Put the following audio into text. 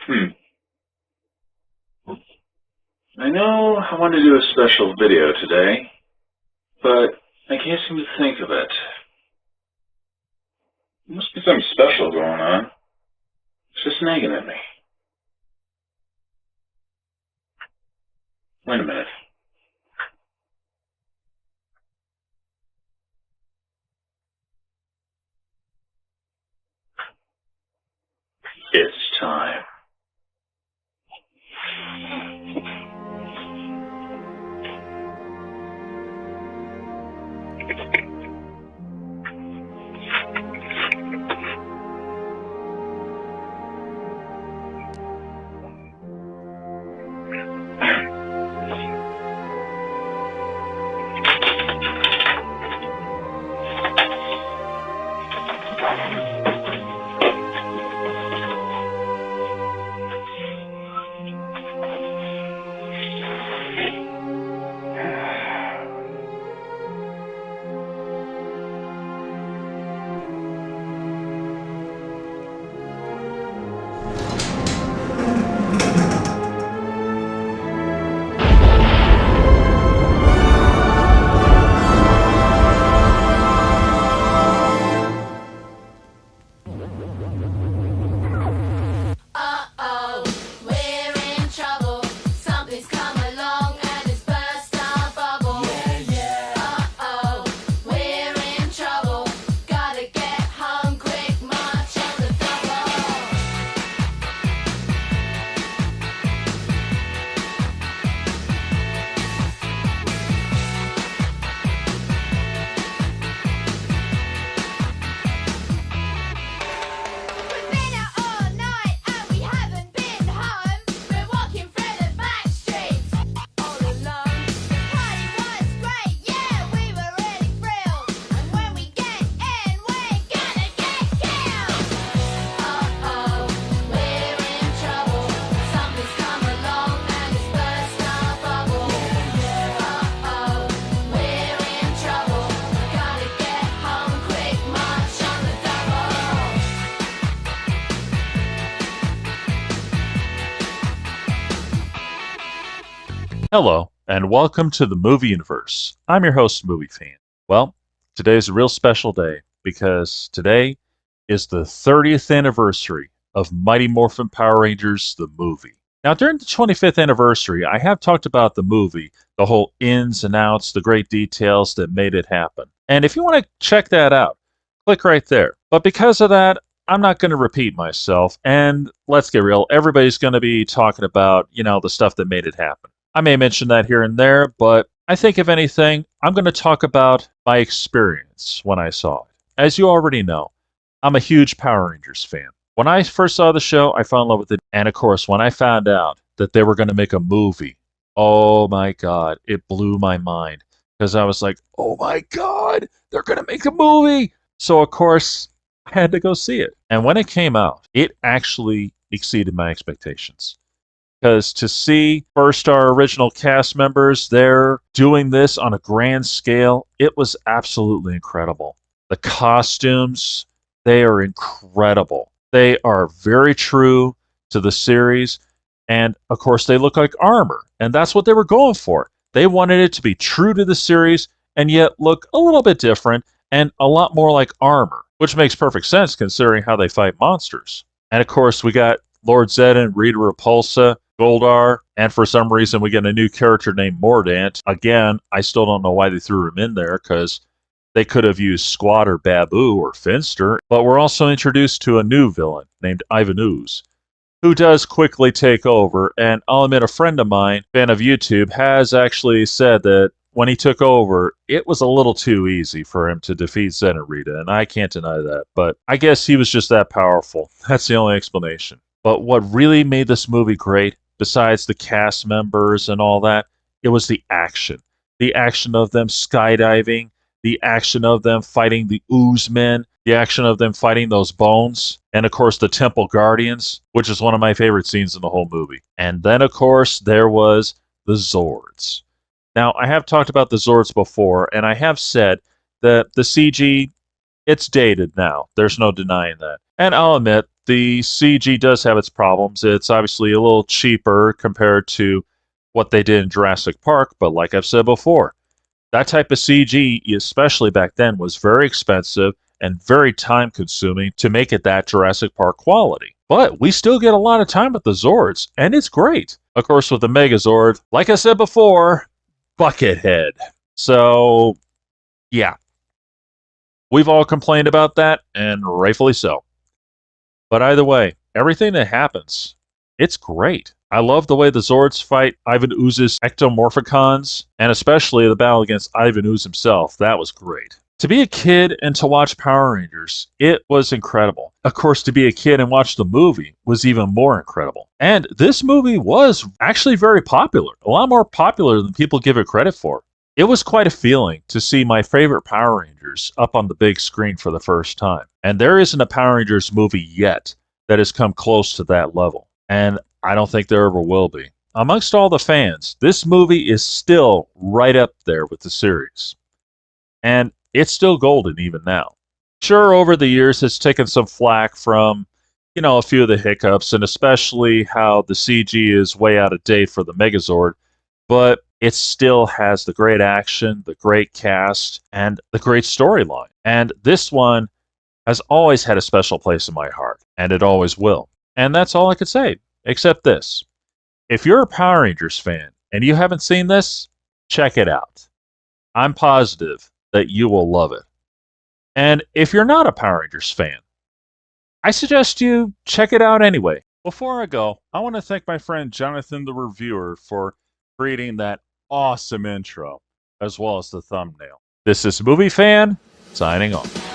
Hmm. I know I want to do a special video today, but I can't seem to think of it. There must be something special going on. It's just nagging at me. Wait a minute. It's time. Uh-oh, we're in trouble. Something's come along and it's burst our bubble. Uh-oh, we're in trouble. Gotta get home quick, march on the We've been out all night and we haven't been home. We're walking through the back streets all alone. The party was great, yeah, we were really thrilled. And when we get in, we're gonna get killed. Uh-oh, we're in trouble. Something's come along and it's burst our bubble. Uh-oh, we're in trouble. Gotta get home quick, march on the double. Hello, and welcome to the Movie Universe. I'm your host, Movie Fan. Well, today's a real special day because today is the 30th anniversary of Mighty Morphin Power Rangers, the movie. Now, during the 25th anniversary, I have talked about the movie, the whole ins and outs, the great details that made it happen. And if you want to check that out, click right there. But because of that, I'm not going to repeat myself. And let's get real, everybody's going to be talking about, the stuff that made it happen. I may mention that here and there, but I think if anything, I'm going to talk about my experience when I saw it. As you already know, I'm a huge Power Rangers fan. When I first saw the show, I fell in love with it. And of course, when I found out that they were going to make a movie, oh my God, it blew my mind. Because I was like, oh my God, they're going to make a movie. So of course, I had to go see it. And when it came out, it actually exceeded my expectations. Because to see first our original cast members there doing this on a grand scale, it was absolutely incredible. The costumes, they are incredible. They are very true to the series. And of course, they look like armor. And that's what they were going for. They wanted it to be true to the series and yet look a little bit different and a lot more like armor, which makes perfect sense considering how they fight monsters. And of course, we got Lord Zed and Rita Repulsa, Goldar, and for some reason we get a new character named Mordant. Again, I still don't know why they threw him in there, because they could have used Squad or Babu or Finster, but we're also introduced to a new villain named Ivan Ooze, who does quickly take over, and I'll admit a friend of mine, fan of YouTube, has actually said that when he took over, it was a little too easy for him to defeat Zed and Rita, and I can't deny that, but I guess he was just that powerful. That's the only explanation. But what really made this movie great, besides the cast members and all that, it was the action. The action of them skydiving, the action of them fighting the Ooze Men, the action of them fighting those bones, and of course the Temple Guardians, which is one of my favorite scenes in the whole movie. And then of course there was the Zords. Now I have talked about the Zords before, and I have said that the CG, it's dated now. There's no denying that. And I'll admit, the CG does have its problems. It's obviously a little cheaper compared to what they did in Jurassic Park, but like I've said before, that type of CG, especially back then, was very expensive and very time consuming to make it that Jurassic Park quality. But we still get a lot of time with the Zords, and it's great. Of course, with the Megazord, like I said before, Buckethead. So, yeah. We've all complained about that, and rightfully so. But either way, everything that happens, it's great. I love the way the Zords fight Ivan Ooze's ectomorphicons, and especially the battle against Ivan Ooze himself. That was great. To be a kid and to watch Power Rangers, it was incredible. Of course, to be a kid and watch the movie was even more incredible. And this movie was actually very popular, a lot more popular than people give it credit for. It was quite a feeling to see my favorite Power Rangers up on the big screen for the first time. And there isn't a Power Rangers movie yet that has come close to that level. And I don't think there ever will be. Amongst all the fans, this movie is still right up there with the series. And it's still golden even now. Sure, over the years, it's taken some flack from, a few of the hiccups, and especially how the CG is way out of date for the Megazord, but it still has the great action, the great cast, and the great storyline. And this one has always had a special place in my heart, and it always will. And that's all I could say, except this. If you're a Power Rangers fan and you haven't seen this, check it out. I'm positive that you will love it. And if you're not a Power Rangers fan, I suggest you check it out anyway. Before I go, I want to thank my friend Jonathan the Reviewer for creating that awesome intro, as well as the thumbnail. This is Movie Fan, signing off.